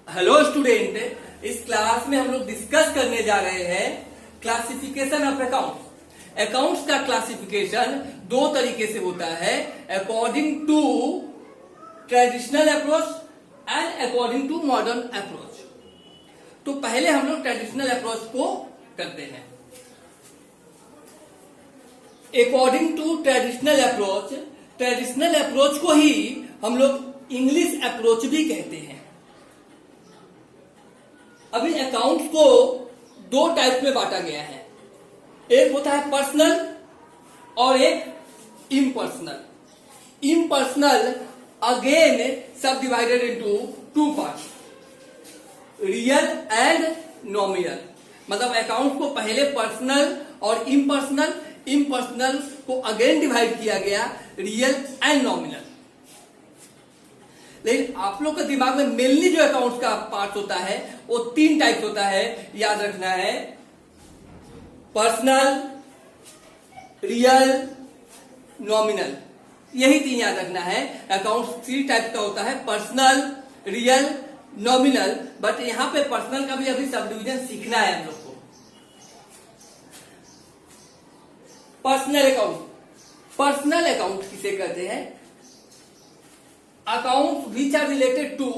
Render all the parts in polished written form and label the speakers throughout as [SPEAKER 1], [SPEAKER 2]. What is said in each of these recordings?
[SPEAKER 1] Hello student, इस class में हम लोग डिस्कस करने जा रहे हैं क्लासिफिकेशन ऑफ अकाउंट्स। अकाउंट्स का क्लासिफिकेशन दो तरीके से होता है, according to traditional approach and according to modern approach. तो पहले हम लोग ट्रेडिशनल अप्रोच को करते हैं। अकॉर्डिंग टू ट्रेडिशनल अप्रोच को ही हम लोग इंग्लिश अप्रोच भी कहते हैं। अभी अकाउंट्स को दो टाइप में बांटा गया है, एक होता है पर्सनल और एक इम्पर्सनल। इम्पर्सनल अगेन सब divided into two parts, real and nominal. मतलब अकाउंट को पहले पर्सनल और इम्पर्सनल को अगेन डिवाइड किया गया रियल एंड नॉमिनल। लेकिन आप लोग के दिमाग में मेनली जो अकाउंट्स का पार्ट होता है वो तीन टाइप होता है, याद रखना है। पर्सनल, रियल, नॉमिनल, यही तीन याद रखना है। अकाउंट्स थ्री टाइप का होता है, पर्सनल, रियल, नॉमिनल। बट यहां पे पर्सनल का भी अभी सब डिविजन सीखना है हम लोग को। पर्सनल अकाउंट किसे कहते हैं? Accounts which are related to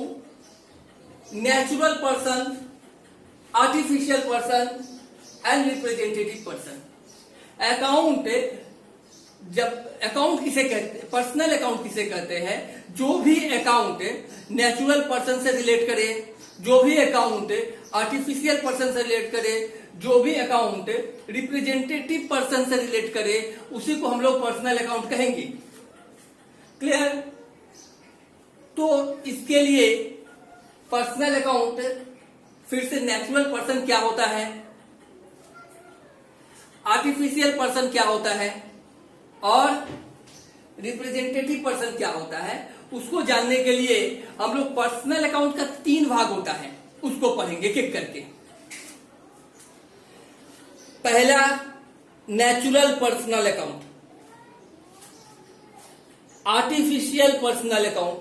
[SPEAKER 1] natural person, artificial person and representative person. Account किसे कहते हैं? पर्सनल अकाउंट किसे कहते हैं? जो भी अकाउंट नेचुरल पर्सन से रिलेट करे, जो भी अकाउंट आर्टिफिशियल पर्सन से रिलेट करे, जो भी अकाउंट रिप्रेजेंटेटिव पर्सन से रिलेट करे, उसी को हम लोग पर्सनल अकाउंट कहेंगे। क्लियर? तो इसके लिए पर्सनल अकाउंट, फिर से नेचुरल पर्सन क्या होता है, आर्टिफिशियल पर्सन क्या होता है और रिप्रेजेंटेटिव पर्सन क्या होता है, उसको जानने के लिए हम लोग पर्सनल अकाउंट का तीन भाग होता है, उसको पढ़ेंगे एक एक करके। पहला natural personal account, artificial personal account,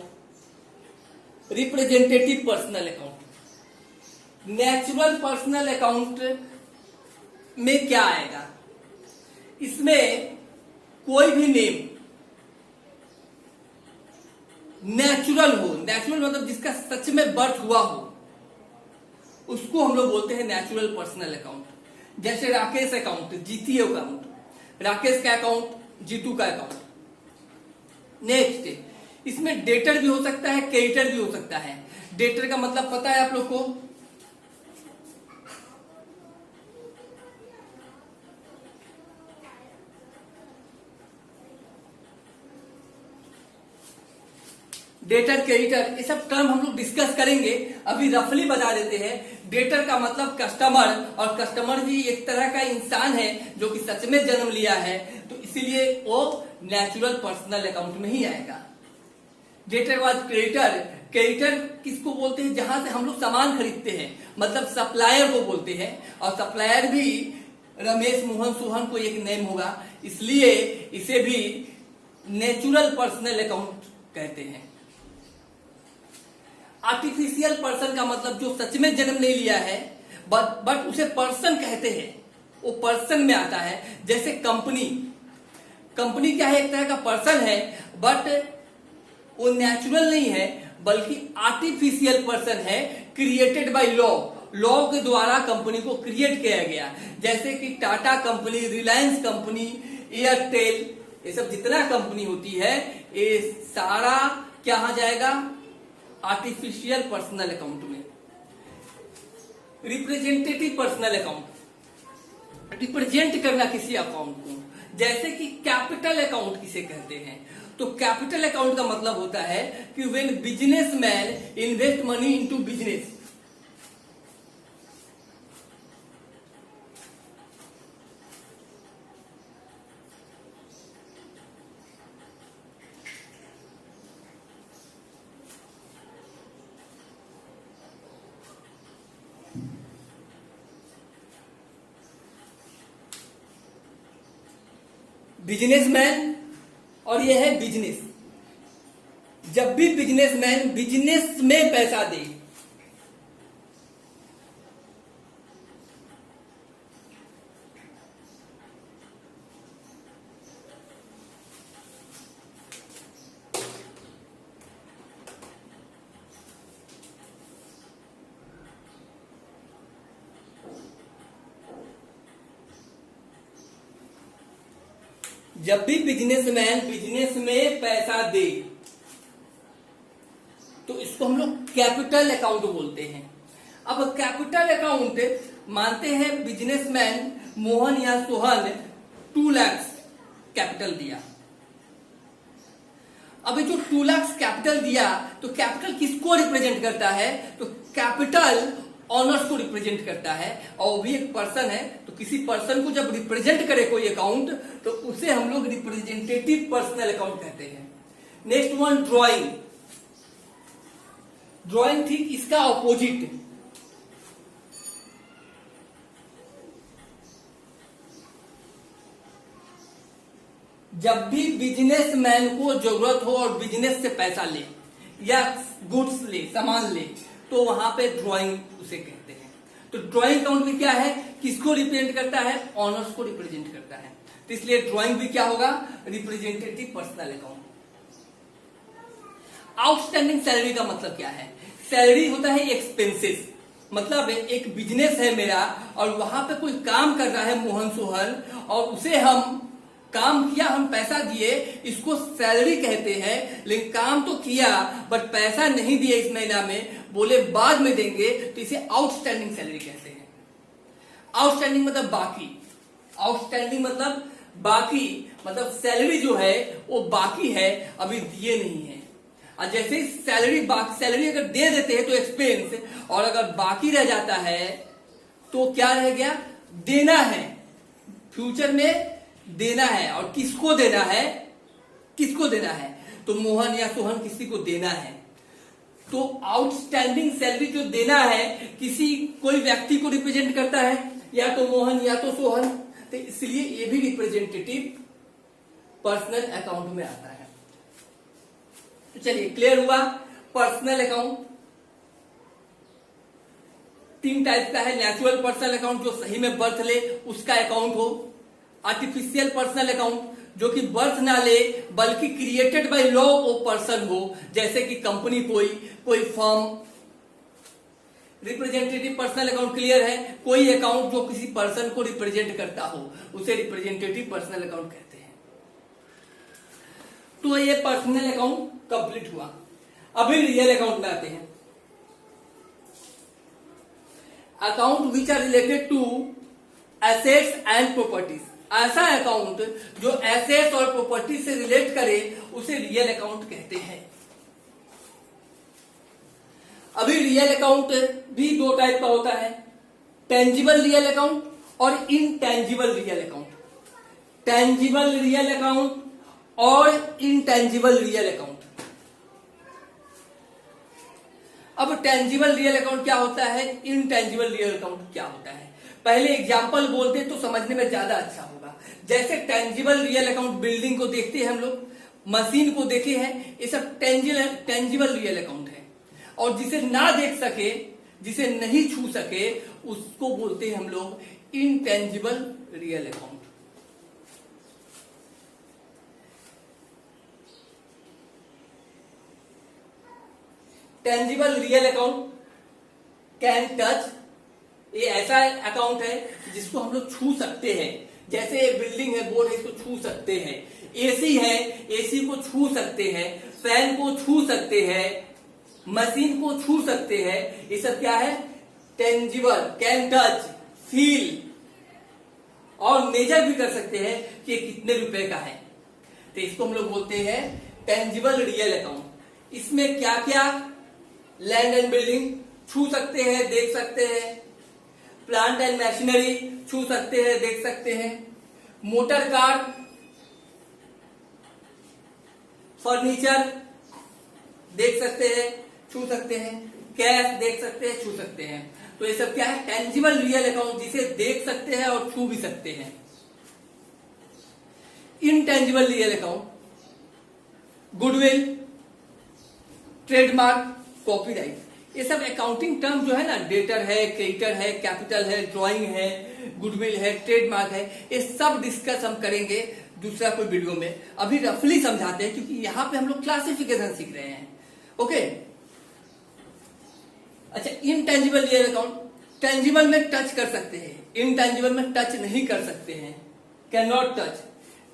[SPEAKER 1] representative personal account. Natural personal account में क्या आएगा? इसमें कोई भी नेम नेचुरल हो, नेचुरल मतलब जिसका सच में बर्थ हुआ हो, उसको हम लोग बोलते हैं नेचुरल पर्सनल अकाउंट। जैसे राकेश अकाउंट, जीती अकाउंट, राकेश का अकाउंट, जीतू का अकाउंट। नेक्स्ट, इसमें डेटर भी हो सकता है, क्रेडिटर भी हो सकता है। डेटर का मतलब पता है आप लोग को? डेटर, क्रेडिटर, ये सब टर्म हम लोग डिस्कस करेंगे। अभी रफली बता देते हैं। डेटर का मतलब कस्टमर, और कस्टमर भी एक तरह का इंसान है जो कि सच में जन्म लिया है, तो इसीलिए वो नेचुरल पर्सनल अकाउंट में ही आएगा। डेटर के बाद क्रेडिटर। क्रेडिटर किसको बोलते हैं? जहां से हम लोग सामान खरीदते हैं, मतलब सप्लायर को बोलते हैं। और सप्लायर भी रमेश, मोहन, सोहन को एक नेम होगा, इसलिए इसे भी नेचुरल पर्सनल अकाउंट कहते हैं। आर्टिफिशियल पर्सन का मतलब जो सच में जन्म नहीं लिया है, बट उसे पर्सन कहते हैं, वो पर्सन में आता है। जैसे कंपनी क्या है? एक तरह का पर्सन है, बट वो नेचुरल नहीं है, बल्कि आर्टिफिशियल पर्सन है, क्रिएटेड बाय लॉ के द्वारा कंपनी को क्रिएट किया गया। जैसे कि Tata company, Reliance company, Airtel, ये सब जितना कंपनी होती है, ये सारा क्या आ जाएगा? आर्टिफिशियल पर्सनल अकाउंट में। रिप्रेजेंटेटिव पर्सनल अकाउंट, रिप्रेजेंट करना किसी अकाउंट को। जैसे कि कैपिटल अकाउंट किसे कहते हैं? तो कैपिटल अकाउंट का मतलब होता है कि when businessman invest money into business. Businessman, और यह है बिजनेस। जब भी बिजनेसमैन बिजनेस में पैसा दे, जब भी बिजनेसमैन बिजनेस में पैसा दे तो इसको हम लोग कैपिटल अकाउंट बोलते हैं। अब कैपिटल अकाउंट मानते हैं बिजनेसमैन मोहन या सोहन 2 लाख कैपिटल दिया। अब जो 2 लाख कैपिटल दिया तो कैपिटल किसको रिप्रेजेंट करता है? तो कैपिटल ऑनर्स को रिप्रेजेंट करता है, और वो भी एक पर्सन है। तो किसी पर्सन को जब रिप्रेजेंट करे कोई अकाउंट तो उसे हम लोग रिप्रेजेंटेटिव पर्सनल अकाउंट कहते हैं। Next one drawing. ड्राइंग ठीक इसका ऑपोजिट। जब भी बिजनेसमैन को जरूरत हो और बिजनेस से पैसा ले या गुड्स ले, सामान ले, तो वहां पे ड्राइंग उसे कहते हैं। तो ड्राइंग अकाउंट भी क्या है? किसको रिप्रेजेंट करता है? ऑनर्स को रिप्रेजेंट करता है। तो इसलिए ड्राइंग भी क्या होगा? Representative personal account. Outstanding salary का मतलब क्या है? सैलरी होता है एक्सपेंसेस। मतलब एक बिजनेस है मेरा और वहां पे कोई काम कर रहा है मोहन सोहन, और उसे हम काम किया, हम पैसा दिए, इसको सैलरी कहते हैं। लेकिन काम तो किया बट पैसा नहीं दिए इस महीना में, बोले बाद में देंगे, तो इसे आउटस्टैंडिंग सैलरी कहते हैं। आउटस्टैंडिंग मतलब बाकी। आउटस्टैंडिंग मतलब बाकी, मतलब सैलरी जो है वो बाकी है, अभी दिए नहीं है। और जैसे सैलरी अगर दे देते हैं तो एक्सपेंस, और अगर बाकी रह जाता है तो क्या रह गया? देना है। फ्यूचर में देना है, और किसको देना है? किसको देना है? तो मोहन या सोहन किसी को देना है। तो आउटस्टैंडिंग सैलरी जो देना है किसी कोई व्यक्ति को रिप्रेजेंट करता है, या तो मोहन या तो सोहन। तो इसलिए ये भी रिप्रेजेंटेटिव पर्सनल अकाउंट में आता है। तो चलिए क्लियर हुआ। पर्सनल अकाउंट 3 टाइप का है। नेचुरल पर्सनल अकाउंट जो सही में बर्थ ले उसका अकाउंट हो। आर्टिफिशियल पर्सनल अकाउंट जो कि बर्थ ना ले बल्कि क्रिएटेड बाय लॉ वो पर्सन हो, जैसे कि कंपनी, कोई firm. Representative personal account clear है? कोई अकाउंट जो किसी पर्सन को रिप्रेजेंट करता हो उसे रिप्रेजेंटेटिव पर्सनल अकाउंट कहते हैं। तो ये पर्सनल अकाउंट कंप्लीट हुआ। अभी रियल अकाउंट में आते हैं। Account which are related to assets and properties. ऐसा अकाउंट जो एसेट्स और प्रॉपर्टी से रिलेट करे उसे रियल अकाउंट कहते हैं। अभी रियल अकाउंट भी 2 टाइप का होता है, टेंजिबल रियल अकाउंट और intangible real account. Tangible real account और इनटेंजिबल रियल अकाउंट। अब टेंजिबल रियल अकाउंट क्या होता है, इनटेंजिबल रियल अकाउंट क्या होता है, पहले एग्जांपल बोलते तो समझने में ज्यादा अच्छा होगा। जैसे टेंजिबल रियल अकाउंट बिल्डिंग को देखते हैं हम लोग, मशीन को देखे हैं, ये सब टेंजिबल रियल अकाउंट है। और जिसे ना देख सके, जिसे नहीं छू सके, उसको बोलते हैं हम लोग intangible real account. Tangible real account can touch, ये ऐसा अकाउंट है जिसको हम लोग छू सकते हैं। जैसे बिल्डिंग है, बोर्ड है, इसको छू सकते हैं। एसी है, एसी को छू सकते हैं। फैन को छू सकते हैं, मशीन को छू सकते हैं। ये सब क्या है? टेंजिबल, कैन टच, फील, और मेजर भी कर सकते हैं कि ये कितने रुपए का है। तो इसको हम लोग बोलते हैं टेंजिबल रियल अकाउंट। इसमें क्या क्या? लैंड एंड बिल्डिंग छू सकते हैं, देख सकते हैं। प्लांट एंड मशीनरी छू सकते हैं, देख सकते हैं। मोटर कार, फर्नीचर देख सकते हैं, छू सकते हैं। कैश देख सकते हैं, छू सकते हैं। तो ये सब क्या है? टेंजिबल रियल अकाउंट, जिसे देख सकते हैं और छू भी सकते हैं। Intangible real account, goodwill, trademark, copyright, ये सब अकाउंटिंग टर्म जो है ना, डेटर है, क्रेडिटर है, कैपिटल है, ड्राइंग है, गुडविल है, ट्रेडमार्क है, ये सब डिस्कस हम करेंगे दूसरा कोई वीडियो में। अभी रफली समझाते हैं क्योंकि यहां पे हम लोग क्लासिफिकेशन सीख रहे हैं। ओके, अच्छा, इनटेंजिबल रियल अकाउंट, टेंजिबल में टच कर सकते हैं, इनटेंजिबल में टच नहीं कर सकते हैं, कैन नॉट टच।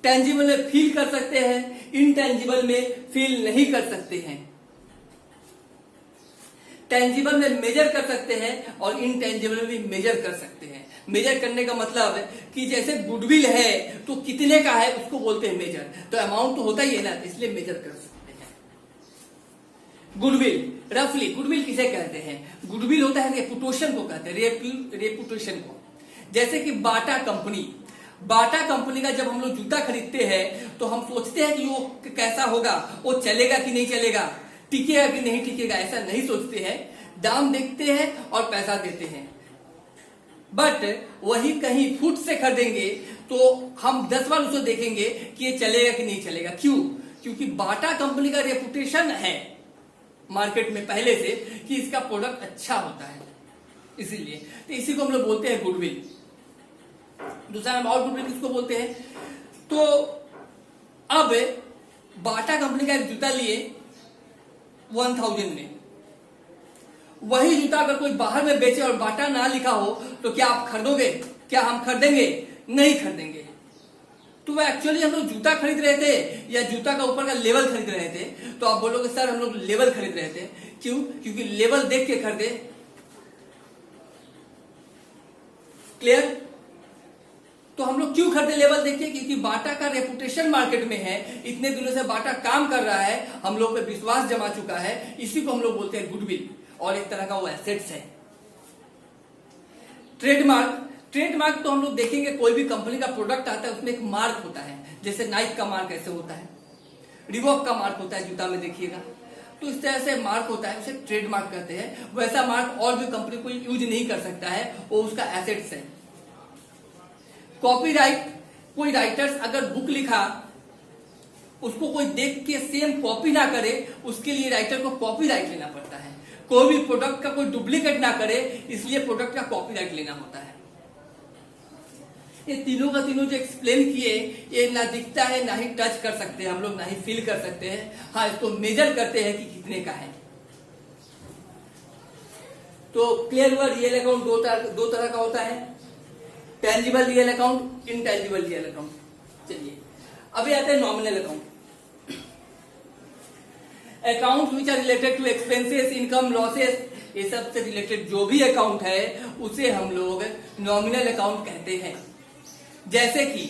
[SPEAKER 1] टेंजिबल में फील कर सकते हैं, इनटेंजिबल में फील नहीं कर सकते हैं। टेंजिबल में मेजर कर सकते हैं और इनटेंजिबल में भी मेजर कर सकते हैं। मेजर करने का मतलब है कि जैसे गुडविल है तो कितने का है उसको बोलते हैं मेजर, तो अमाउंट तो होता ही है ना, इसलिए मेजर कर सकते हैं। गुडविल, रफली गुडविल किसे कहते हैं? गुडविल होता है रेपुटेशन को कहते हैं, रेपुटेशन को। जैसे कि बाटा कंपनी का जब हम लोग जूता खरीदते हैं तो हम सोचते हैं कि वो कैसा होगा, वो चलेगा कि नहीं चलेगा, टिकेगा कि नहीं टिकेगा, ऐसा नहीं सोचते हैं। दाम देखते हैं और पैसा देते हैं। बट वही कहीं फुट से खरीदेंगे तो हम 10 बार उसको देखेंगे कि ये चलेगा कि नहीं चलेगा। क्यों? क्योंकि बाटा कंपनी का रेपुटेशन है मार्केट में पहले से कि इसका प्रोडक्ट अच्छा होता है, इसीलिए तो इसी को हम लोग बोलते हैं गुडविल। दूसरा नाम और गुडविल किसको बोलते हैं? तो अब बाटा कंपनी का एक जूता लिए 1000 में, वही जूता अगर कोई बाहर में बेचे और बाटा ना लिखा हो तो क्या आप खरीदोगे? क्या हम खरीदेंगे? नहीं खरीदेंगे। तो वह एक्चुअली हम लोग जूता खरीद रहे थे या जूता का ऊपर का लेवल खरीद रहे थे? तो आप बोलोगे सर हम लोग लेवल खरीद रहे थे। क्यों? क्योंकि लेवल देख के खरीदे। क्लियर? तो हम लोग क्यों खरीदे लेवल देख के? क्योंकि बाटा का रेपुटेशन मार्केट में है, इतने दिनों से बाटा काम कर रहा है, हम लोग पे विश्वास जमा चुका है, इसी को हम लोग बोलते हैं गुडविल, और एक तरह का वो एसेट्स है। ट्रेडमार्क तो हम लोग देखेंगे कोई भी कंपनी का प्रोडक्ट आता है उसमें एक मार्क होता है, जैसे नाइक का मार्क ऐसे होता है, रिबॉक का मार्क होता है जूता में देखिएगा, तो इस तरह से मार्क होता है, उसे ट्रेडमार्क कहते हैं। वैसा मार्क और भी कंपनी कोई यूज नहीं कर सकता है, वो उसका एसेट्स है। कॉपीराइट, कोई राइटर्स अगर बुक लिखा उसको कोई देख के सेम कॉपी ना करे, उसके लिए राइटर को कॉपीराइट लेना पड़ता है। कोई भी प्रोडक्ट का कोई डुप्लीकेट ना करे, इसलिए प्रोडक्ट का कॉपीराइट लेना होता है। ये तीनों का तीनों जो एक्सप्लेन किए, ये ना दिखता है, ना ही टच कर सकते हैं हम लोग, ना ही फील कर सकते हैं। हाँ, इसको मेजर करते हैं कि कितने का है। तो क्लियर हुआ, रियल अकाउंट दो तरह का होता है, tangible real account, intangible real account. चलिए अभी आते हैं nominal account. Account which are related to expenses, income, losses, ये सब से रिलेटेड जो भी अकाउंट है उसे हम लोग नॉमिनल अकाउंट कहते हैं। जैसे कि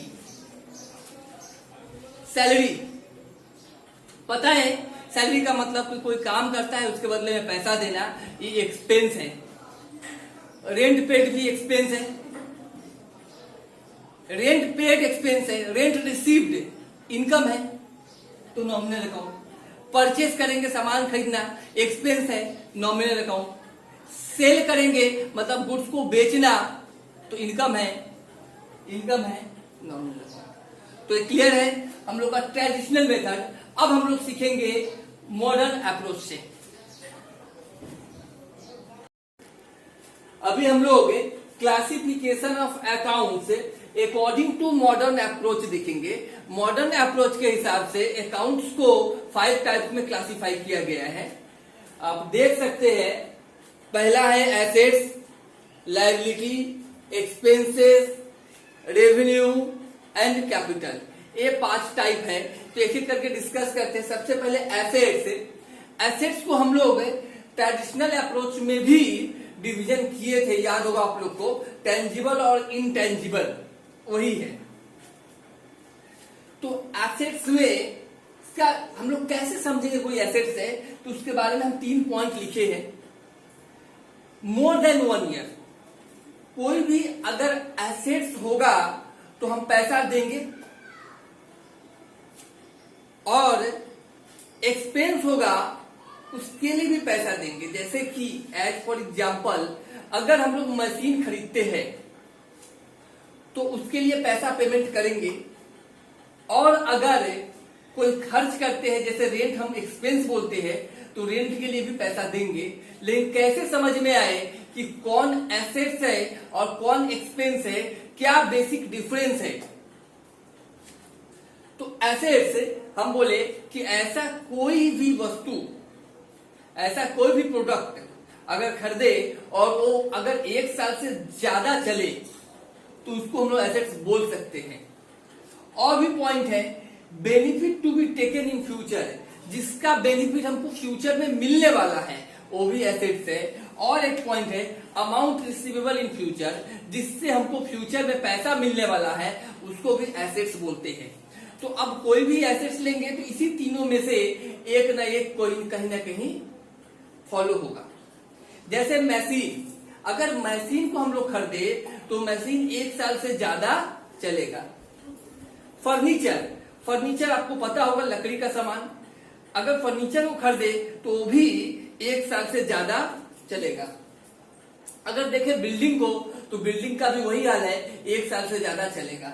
[SPEAKER 1] सैलरी, पता है सैलरी का मतलब कि कोई काम करता है उसके बदले में पैसा देना, ये एक्सपेंस है। रेंट पेड भी एक्सपेंस है, रेंट पेड एक्सपेंस है। रेंट रिसीव्ड इनकम है, तो नॉमिनल अकाउंट। परचेस करेंगे, सामान खरीदना, एक्सपेंस है, नॉमिनल अकाउंट। सेल करेंगे मतलब गुड्स को बेचना, तो इनकम है, नॉमिनल अकाउंट। तो ये क्लियर है हम लोग का ट्रेडिशनल मेथड। अब हम लोग सीखेंगे मॉडर्न अप्रोच से। अभी हम लोग classification of accounts according to modern approach देखेंगे। मॉडर्न अप्रोच के हिसाब से अकाउंट्स को 5 टाइप्स में क्लासिफाई किया गया है। आप देख सकते हैं, पहला है assets, liability, expenses, revenue and capital. ये 5 टाइप है, तो एक एक करके डिस्कस करते हैं। सबसे पहले एसेट्स। एसेट्स को हम लोग ट्रेडिशनल अप्रोच में भी डिवीजन किए थे, याद होगा आप लोग को, टेंजिबल और इनटेंजिबल, वही है। तो एसेट्स में इसका हम लोग कैसे समझेंगे कोई एसेट्स है, तो उसके बारे में हम 3 पॉइंट लिखे हैं। मोर देन 1 ईयर, कोई भी अगर एसेट्स होगा तो हम पैसा देंगे, और एक्सपेंस होगा उसके लिए भी पैसा देंगे। जैसे कि एज फॉर एग्जाम्पल, अगर हम लोग मशीन खरीदते हैं तो उसके लिए पैसा पेमेंट करेंगे, और अगर कोई खर्च करते हैं, जैसे रेंट हम एक्सपेंस बोलते हैं, तो रेंट के लिए भी पैसा देंगे। लेकिन कैसे समझ में आए कि कौन एसेट्स है और कौन एक्सपेंस है, क्या बेसिक डिफरेंस है? तो एसेट्स हम बोले कि ऐसा कोई भी वस्तु, ऐसा कोई भी प्रोडक्ट अगर खरीदे और वो अगर 1 साल से ज्यादा चले तो उसको हम लोग एसेट्स बोल सकते हैं। और भी पॉइंट है, benefit to be taken in future, जिसका बेनिफिट हमको फ्यूचर में मिलने वाला है, वो भी एसेट्स है। और एक पॉइंट है अमाउंट रिसीवेबल इन फ्यूचर, जिससे हमको फ्यूचर में पैसा मिलने वाला है, उसको भी एसेट्स बोलते हैं। तो अब कोई भी एसेट्स लेंगे तो इसी तीनों में से एक ना एक कोई कहीं ना कहीं फॉलो होगा। जैसे मशीन, अगर मशीन को हम लोग खरीदे तो मशीन 1 साल से ज्यादा चलेगा। फर्नीचर, फर्नीचर आपको पता होगा लकड़ी का सामान, अगर फर्नीचर को खरीदे तो भी 1 साल से ज्यादा चलेगा। अगर देखें बिल्डिंग को तो बिल्डिंग का भी वही हाल है, 1 साल से ज्यादा चलेगा।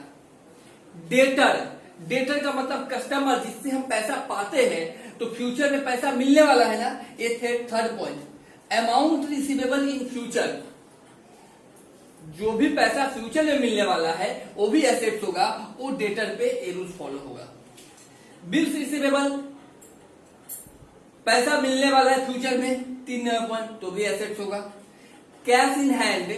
[SPEAKER 1] डेटर, डेटर का मतलब कस्टमर, जिससे हम पैसा पाते हैं तो फ्यूचर में पैसा मिलने वाला है ना, ये थे third point. Amount receivable in future, जो भी पैसा फ्यूचर में मिलने वाला है वो भी एसेट्स होगा, वो डेटर पे ये रूल फॉलो होगा। बिल्स रिसीवेबल, पैसा मिलने वाला है फ्यूचर में, 3 नंबर पॉइंट, तो भी एसेट्स होगा। Cash in hand,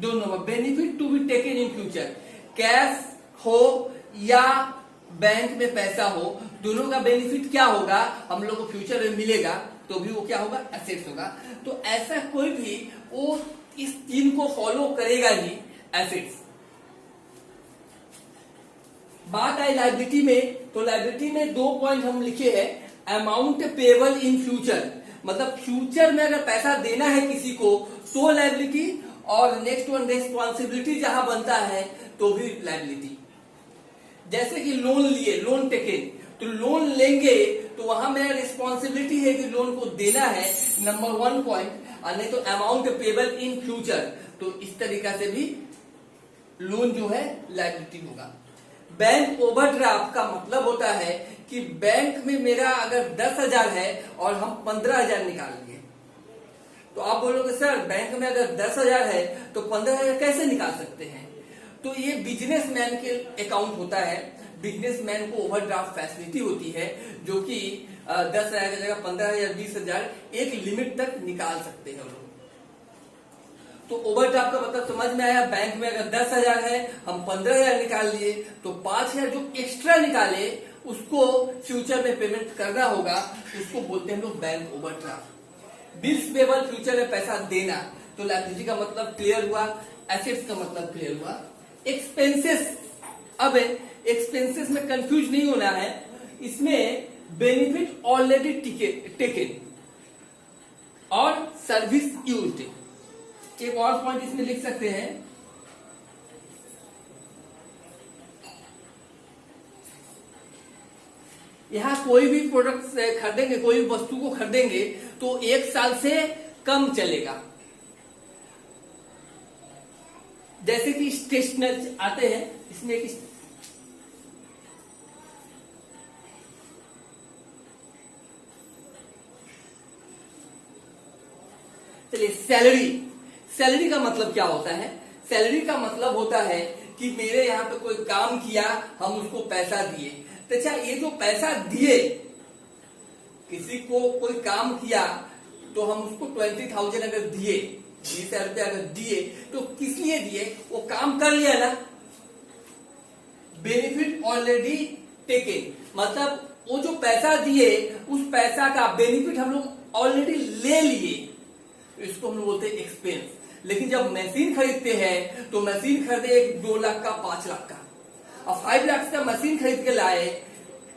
[SPEAKER 1] 2 number, benefit to be taken in future, cash हो या बैंक में पैसा हो, दोनों का बेनिफिट क्या होगा, हम लोग को फ्यूचर में मिलेगा, तो भी वो क्या होगा, एसेट्स होगा। तो ऐसा कोई भी वो इस 3 को फॉलो करेगा ही, एसेट्स। बात आई लायबिलिटी में, तो लायबिलिटी में 2 पॉइंट हम लिखे हैं, अमाउंट पेबल इन फ्यूचर, मतलब फ्यूचर में अगर पैसा देना है किसी को तो लायबिलिटी, और नेक्स्ट वन रिस्पॉन्सिबिलिटी जहां बनता है तो भी लायबिलिटी। जैसे कि लोन लिए, लोन टेकन, तो लोन लेंगे तो वहां मेरा रिस्पॉन्सिबिलिटी है कि लोन को देना है, नंबर 1 पॉइंट, और नहीं तो अमाउंट पेबल इन फ्यूचर, तो इस तरीका से भी लोन जो है लायबिलिटी होगा। बैंक ओवरड्राफ्ट का मतलब होता है कि बैंक में मेरा अगर 10,000 है और हम 15,000 निकाल लिए, तो आप बोलोगे सर बैंक में अगर 10,000 है तो 15,000 कैसे निकाल सकते हैं? तो ये बिजनेसमैन के अकाउंट होता है, बिजनेसमैन को ओवरड्राफ्ट फैसिलिटी होती है, जो कि 10,000 की जगह 15,000, 20,000 एक लिमिट तक निकाल सकते हैं लोग। तो ओवरड्राफ्ट का मतलब समझ में आया, बैंक में अगर 10,000 है, हम 15,000 निकाल लिए, तो 5,000 जो एक्स्ट्रा निकाले उसको फ्यूचर में पेमेंट करना होगा, उसको बोलते हैं लोग bank overdraft. Bills payable, future में पैसा देना, तो लायबिलिटी का मतलब क्लियर हुआ, एसेट्स का मतलब क्लियर हुआ। एक्सपेंसेस, अब एक्सपेंसेस में कंफ्यूज नहीं होना है, इसमें बेनिफिट ऑलरेडी टेकन और सर्विस यूज्ड। एक और पॉइंट इसमें लिख सकते हैं, यहां कोई भी प्रोडक्ट खरीदेंगे, कोई भी वस्तु को खरीदेंगे तो 1 साल से कम चलेगा। जैसे कि स्टेशनरी आते हैं, इसमें एक चलिए सैलरी, सैलरी का मतलब क्या होता है? सैलरी का मतलब होता है कि मेरे यहाँ पे कोई काम किया, हम उसको पैसा दिए। तो अच्छा, ये जो पैसा दिए, किसी को कोई काम किया तो हम उसको 20,000 अगर दिए, 20,000 रुपया अगर दिए, तो किस लिए दिए? वो काम कर लिया ना, बेनिफिट ऑलरेडी टेकन, मतलब वो जो पैसा दिए उस पैसा का बेनिफिट हम लोग ऑलरेडी ले लिए, इसको हम लोग बोलते हैं एक्सपेंस। लेकिन जब मशीन खरीदते हैं तो मशीन खरीदे 2 लाख का, 5 लाख का, और 5 लाख का मशीन खरीद के लाए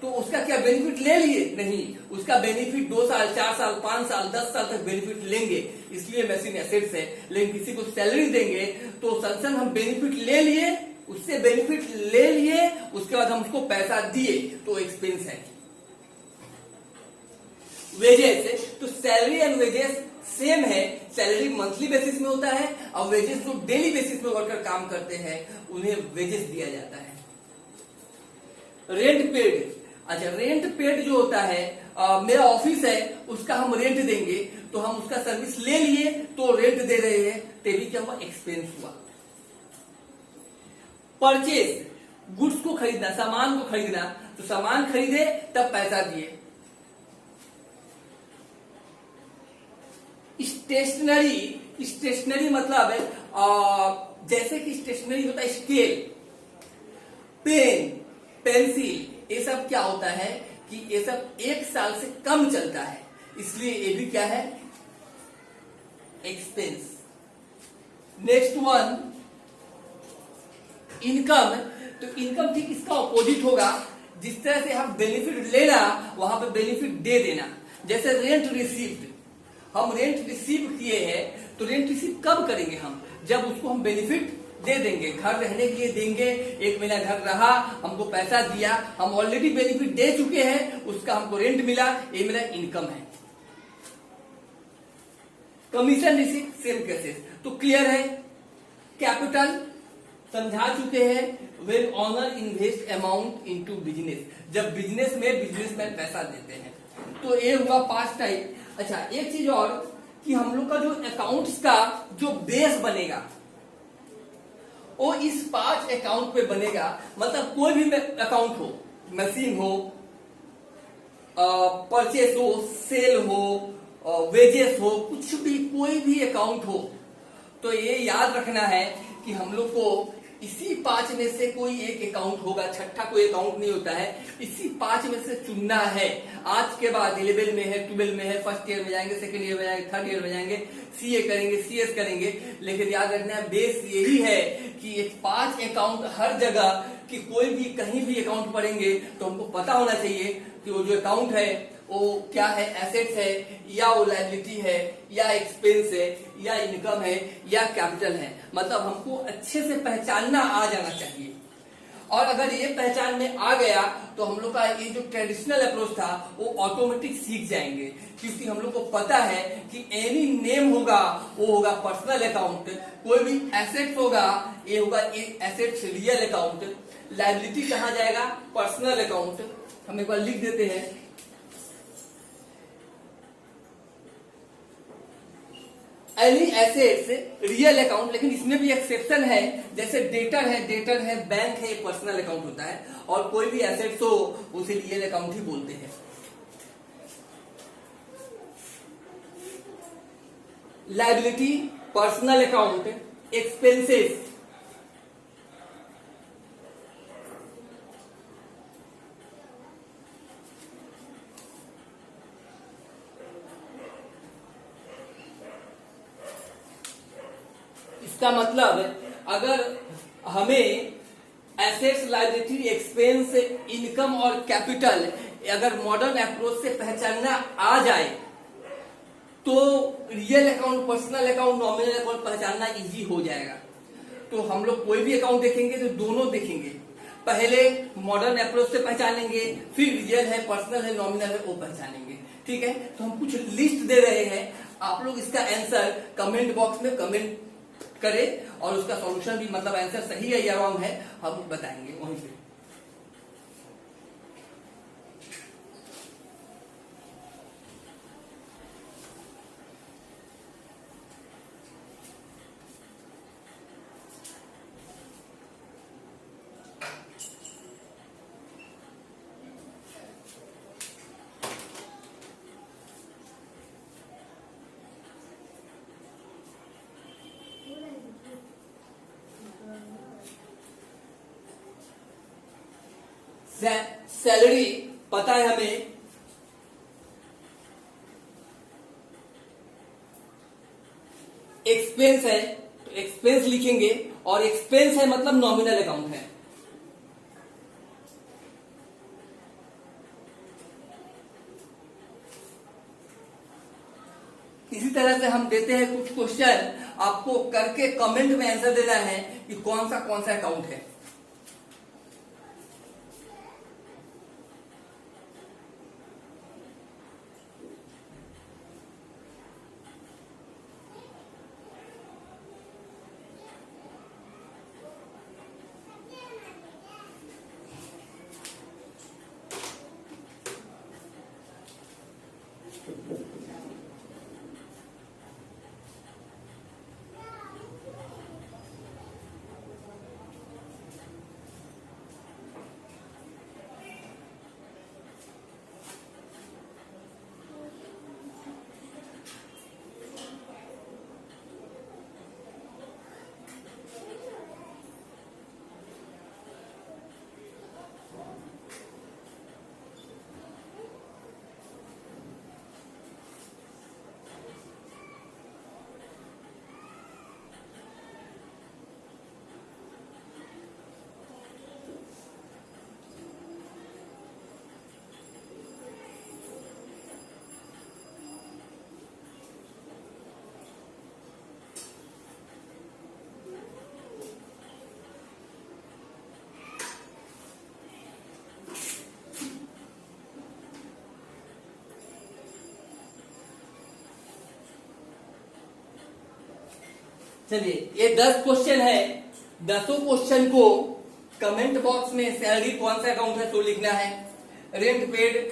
[SPEAKER 1] तो उसका क्या बेनिफिट ले लिए? नहीं, उसका बेनिफिट 2 साल, 4 साल, 5 साल, 10 साल तक बेनिफिट लेंगे, इसलिए मशीन एसेट्स है। लेकिन किसी को सैलरी देंगे तो संसन हम बेनिफिट ले लिए, उससे बेनिफिट ले लिए, उसके बाद हम उसको पैसा दिए, तो एक्सपेंस है। वेजेस, तो सैलरी एंड वेजेस सेम है, सैलरी मंथली बेसिस में होता है और वेजेस जो डेली बेसिस में वर्कर काम करते हैं उन्हें वेजेस दिया जाता है। रेंट पेड, अच्छा रेंट पेड जो होता है, मेरा ऑफिस है उसका हम रेंट देंगे, तो हम उसका सर्विस ले लिए तो रेंट दे रहे हैं, तो भी क्या हुआ? एक्सपेंस हुआ। परचेज, गुड्स को खरीदना, सामान को खरीदना, तो सामान खरीदे तब पैसा दिए। स्टेशनरी, स्टेशनरी मतलब है जैसे कि स्टेशनरी होता है स्केल, पेन, पेंसिल, ये सब क्या होता है कि ये सब 1 साल से कम चलता है, इसलिए ये भी क्या है, एक्सपेंस। Next one income. तो इनकम ठीक इसका ऑपोजिट होगा। जिस तरह से हम बेनिफिट लेना वहां पे बेनिफिट दे देना। जैसे रेंट रिसीव्ड, हम रेंट रिसीव किए हैं तो रेंट रिसीव कब करेंगे हम, जब उसको हम बेनिफिट दे देंगे, घर रहने के लिए देंगे, 1 महीना घर रहा, हमको पैसा दिया, हम ऑलरेडी बेनिफिट दे चुके हैं, उसका हमको रेंट मिला, ये मेरा इनकम है। कमीशन रिसीव सेम केसेस, तो क्लियर है। कैपिटल समझा चुके हैं, when owner invest amount into business, जब बिजनेस में बिजनेसमैन पैसा देते हैं। तो ये हुआ 5 टाइप। अच्छा, एक चीज और कि हम लोग का जो अकाउंट्स का जो बेस बनेगा वो इस 5 अकाउंट पे बनेगा। मतलब कोई भी अकाउंट हो, मशीन हो, परचेस हो, सेल हो, वेजेस हो, कुछ भी कोई भी अकाउंट हो, तो ये याद रखना है कि हम लोग को इसी 5 में से कोई एक अकाउंट होगा, छठा कोई अकाउंट नहीं होता है, इसी 5 में से चुनना है। आज के बाद 11 में है, 12 में है, फर्स्ट ईयर में जाएंगे, सेकंड ईयर में जाएंगे, थर्ड ईयर में जाएंगे, सीए करेंगे, सीएस करेंगे, लेकिन याद रखना है बेस यही है कि ये 5 अकाउंट हर जगह कि कोई भी कहीं भी अकाउंट पढ़ेंगे तो हमको पता होना चाहिए कि वो जो अकाउंट है वो क्या है, एसेट्स है या वो लायबिलिटी है या एक्सपेंस है या इनकम है या कैपिटल है। मतलब हमको अच्छे से पहचानना आ जाना चाहिए। और अगर ये पहचान में आ गया तो हम लोग का ये जो ट्रेडिशनल अप्रोच था वो ऑटोमेटिक सीख जाएंगे, क्योंकि हम लोग को पता है कि एनी नेम होगा वो होगा पर्सनल अकाउंट, कोई भी एसेट्स होगा ये होगा एसेट्स रियल अकाउंट, लायबिलिटी कहाँ जाएगा, पर्सनल अकाउंट। हम एक बार लिख देते हैं, एनी एसेट्स रियल अकाउंट, लेकिन इसमें भी एक्सेप्शन है। जैसे डेटर है, बैंक है, पर्सनल अकाउंट होता है, और कोई भी एसेट्स हो उसे रियल अकाउंट ही बोलते हैं। लायबिलिटी पर्सनल अकाउंट, एक्सपेंसेस इसका मतलब अगर हमें एसेट्स, लायबिलिटी, एक्सपेंस, इनकम और कैपिटल अगर मॉडर्न अप्रोच से पहचानना आ जाए तो real account, personal account, nominal account पहचानना इजी हो जाएगा। तो हम लोग कोई भी अकाउंट देखेंगे तो दोनों देखेंगे, पहले मॉडर्न अप्रोच से पहचानेंगे, फिर रियल है, पर्सनल है, नॉमिनल है, वो पहचानेंगे। ठीक है, तो हम कुछ लिस्ट दे रहे हैं, आप लोग इसका आंसर कमेंट बॉक्स में कमेंट करें और उसका सॉल्यूशन भी, मतलब आंसर सही है या रॉन्ग है, हम बताएंगे वहीं पे। सैलरी पता है हमें, एक्सपेंस है तो एक्सपेंस लिखेंगे, और एक्सपेंस है मतलब नॉमिनल अकाउंट है। इसी तरह से हम देते हैं कुछ क्वेश्चन, आपको करके कमेंट में आंसर देना है कि कौन सा अकाउंट है। चलिए ये 10 क्वेश्चन है, 10 क्वेश्चन को कमेंट बॉक्स में सैलरी कौन सा अकाउंट है तो लिखना है। रेंट पेड,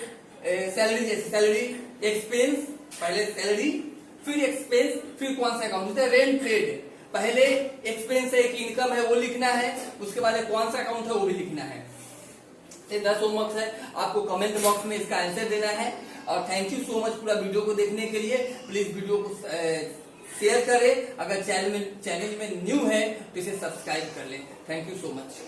[SPEAKER 1] सैलरी जैसे सैलरी, एक्सपेंस, पहले सैलरी फिर एक्सपेंस फिर कौन सा अकाउंट, जैसे रेंट पेड पहले एक्सपेंस है एक इनकम है वो लिखना है, उसके बाद कौन सा अकाउंट है वो भी लिखना है। ये 10 होमवर्क है, आपको कमेंट बॉक्स में इसका आंसर देना है। और थैंक यू सो मच पूरा वीडियो को देखने के लिए। प्लीज वीडियो को शेयर करें, अगर चैनल में न्यू है तो इसे सब्सक्राइब कर लें। Thank you so much.